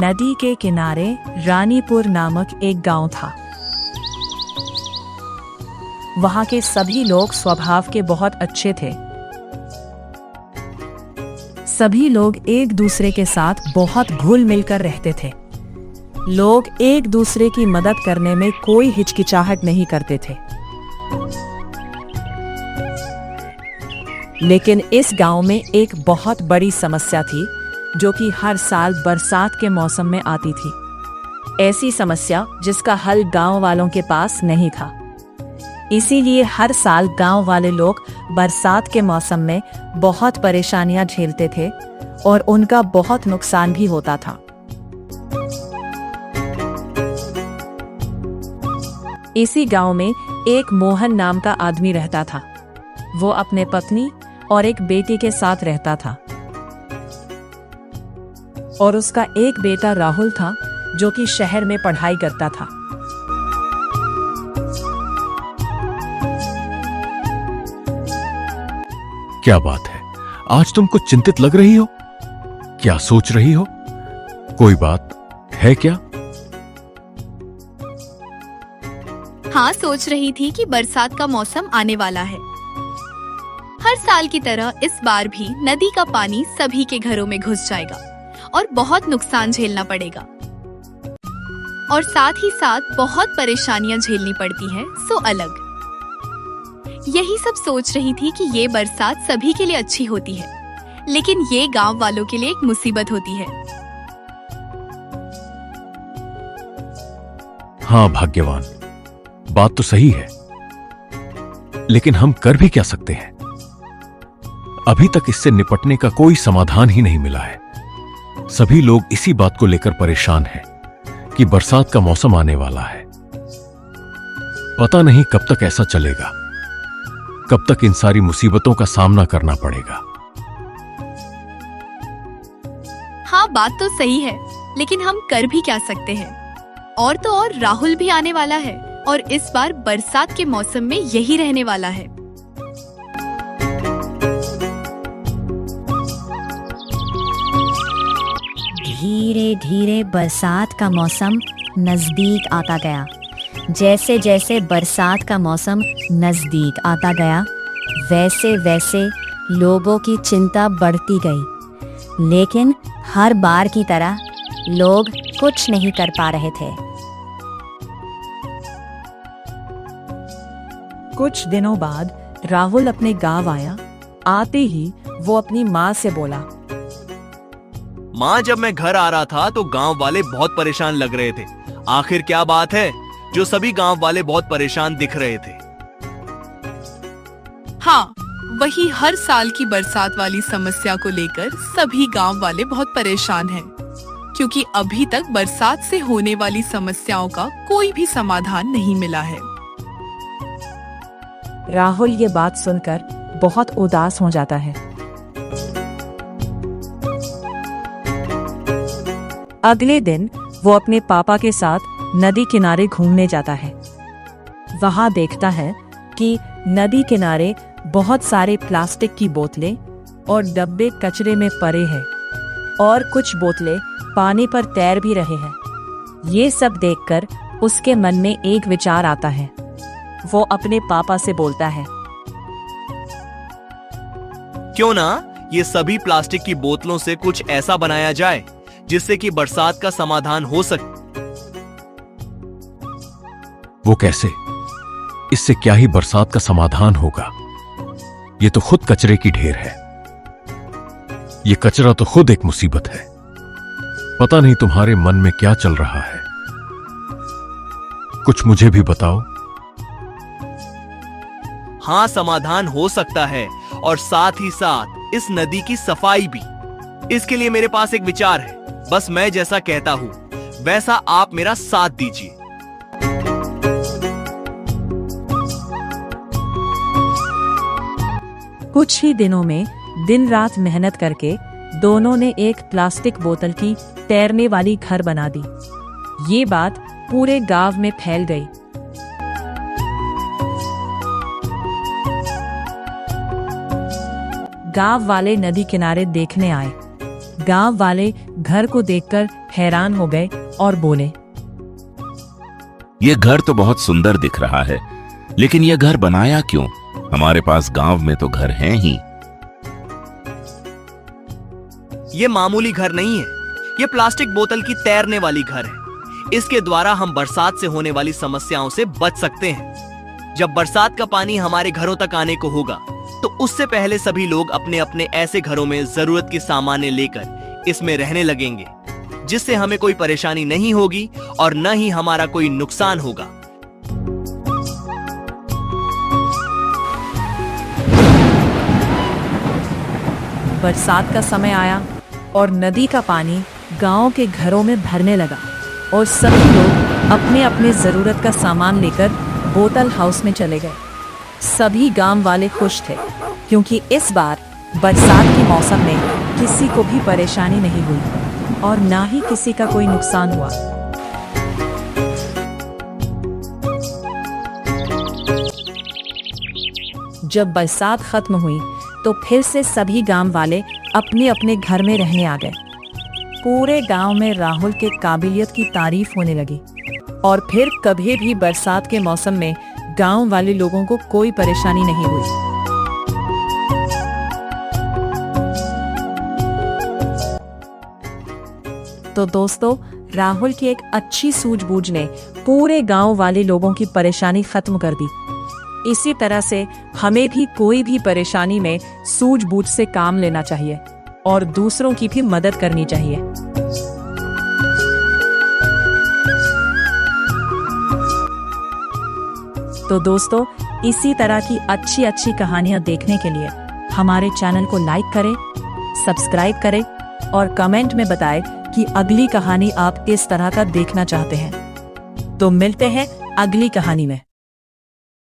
नदी के किनारे रानीपुर नामक एक गांव था। वहां के सभी लोग स्वभाव के बहुत अच्छे थे। सभी लोग एक दूसरे के साथ बहुत घुल मिलकर रहते थे। लोग एक दूसरे की मदद करने में कोई हिचकिचाहट नहीं करते थे। लेकिन इस गांव में एक बहुत बड़ी समस्या थी, जो कि हर साल बरसात के मौसम में आती थी। ऐसी समस्या जिसका हल गांव वालों के पास नहीं था। इसीलिए हर साल गांव वाले लोग बरसात के मौसम में बहुत परेशानियां झेलते थे और उनका बहुत नुकसान भी होता था। इसी गांव में एक मोहन नाम का आदमी रहता था। वो अपने पत्नी और एक बेटी के साथ रहता था और उसका एक बेटा राहुल था, जो कि शहर में पढ़ाई करता था। क्या बात है, आज तुम कुछ चिंतित लग रही हो? क्या सोच रही हो? कोई बात है क्या? हाँ, सोच रही थी कि बरसात का मौसम आने वाला है। हर साल की तरह इस बार भी नदी का पानी सभी के घरों में घुस जाएगा और बहुत नुकसान झेलना पड़ेगा और साथ ही साथ बहुत परेशानियां झेलनी पड़ती हैं, सो अलग। यही सब सोच रही थी कि ये बरसात सभी के लिए अच्छी होती है, लेकिन ये गांव वालों के लिए एक मुसीबत होती है। हाँ भाग्यवान, बात तो सही है, लेकिन हम कर भी क्या सकते हैं? अभी तक इससे निपटने का कोई समाधान ही नहीं मिला है। सभी लोग इसी बात को लेकर परेशान हैं कि बरसात का मौसम आने वाला है। पता नहीं कब तक ऐसा चलेगा, कब तक इन सारी मुसीबतों का सामना करना पड़ेगा। हाँ, बात तो सही है, लेकिन हम कर भी क्या सकते हैं? और तो और राहुल भी आने वाला है और इस बार बरसात के मौसम में यही रहने वाला है। धीरे धीरे बरसात का मौसम नजदीक आता गया। जैसे जैसे बरसात का मौसम नजदीक आता गया, वैसे वैसे लोगों की चिंता बढ़ती गई। लेकिन हर बार की तरह लोग कुछ नहीं कर पा रहे थे। कुछ दिनों बाद राहुल अपने गांव आया। आते ही वो अपनी माँ से बोला, माँ, जब मैं घर आ रहा था तो गांव वाले बहुत परेशान लग रहे थे। आखिर क्या बात है जो सभी गांव वाले बहुत परेशान दिख रहे थे? हाँ, वही हर साल की बरसात वाली समस्या को लेकर सभी गांव वाले बहुत परेशान हैं, क्योंकि अभी तक बरसात से होने वाली समस्याओं का कोई भी समाधान नहीं मिला है। राहुल ये बात सुनकर बहुत उदास हो जाता है। अगले दिन वो अपने पापा के साथ नदी किनारे घूमने जाता है। वहां देखता है कि नदी किनारे बहुत सारे प्लास्टिक की बोतलें और डब्बे कचरे में पड़े हैं और कुछ बोतलें पानी पर तैर भी रहे हैं। ये सब देखकर उसके मन में एक विचार आता है। वो अपने पापा से बोलता है, क्यों ना ये सभी प्लास्टिक की बोतलों से कुछ ऐसा बनाया जाए जिससे कि बरसात का समाधान हो सके। वो कैसे? इससे क्या ही बरसात का समाधान होगा? ये तो खुद कचरे की ढेर है। ये कचरा तो खुद एक मुसीबत है। पता नहीं तुम्हारे मन में क्या चल रहा है, कुछ मुझे भी बताओ। हाँ, समाधान हो सकता है और साथ ही साथ इस नदी की सफाई भी। इसके लिए मेरे पास एक विचार है। बस मैं जैसा कहता हूं वैसा आप मेरा साथ दीजिए। कुछ ही दिनों में दिन रात मेहनत करके दोनों ने एक प्लास्टिक बोतल की तैरने वाली घर बना दी। ये बात पूरे गांव में फैल गई। गांव वाले नदी किनारे देखने आए। गांव वाले घर को देखकर हैरान हो गए और बोले, ये घर तो बहुत सुंदर दिख रहा है, लेकिन ये घर बनाया क्यों? हमारे पास गांव में तो घर हैं ही। ये मामूली घर नहीं है, ये प्लास्टिक बोतल की तैरने वाली घर है। इसके द्वारा हम बरसात से होने वाली समस्याओं से बच सकते हैं। जब बरसात का पानी हमारे घरों तक आने को होगा, तो उससे पहले सभी लोग अपने अपने ऐसे घरों में जरूरत के सामान लेकर इसमें रहने लगेंगे, जिससे हमें कोई परेशानी नहीं होगी और न ही हमारा कोई नुकसान होगा। बरसात का समय आया और नदी का पानी गांव के घरों में भरने लगा और सभी लोग अपने अपने जरूरत का सामान लेकर बोतल हाउस में चले गए। सभी गांव वाले खुश थे, क्योंकि इस बार बरसात के मौसम में किसी को भी परेशानी नहीं हुई और ना ही किसी का कोई नुकसान हुआ। जब बरसात खत्म हुई तो फिर से सभी गांव वाले अपने अपने घर में रहने आ गए। पूरे गांव में राहुल के काबिलियत की तारीफ होने लगी और फिर कभी भी बरसात के मौसम में गांव वाले लोगों को कोई परेशानी नहीं हुई। तो दोस्तों, राहुल की एक अच्छी सूझबूझ ने पूरे गांव वाले लोगों की परेशानी खत्म कर दी। इसी तरह से हमें भी कोई भी परेशानी में सूझबूझ से काम लेना चाहिए और दूसरों की भी मदद करनी चाहिए। तो दोस्तों, इसी तरह की अच्छी अच्छी कहानियां देखने के लिए हमारे चैनल को लाइक करें, सब्सक्राइब करें और कमेंट में बताएं कि अगली कहानी आप किस तरह का देखना चाहते हैं। तो मिलते हैं अगली कहानी में।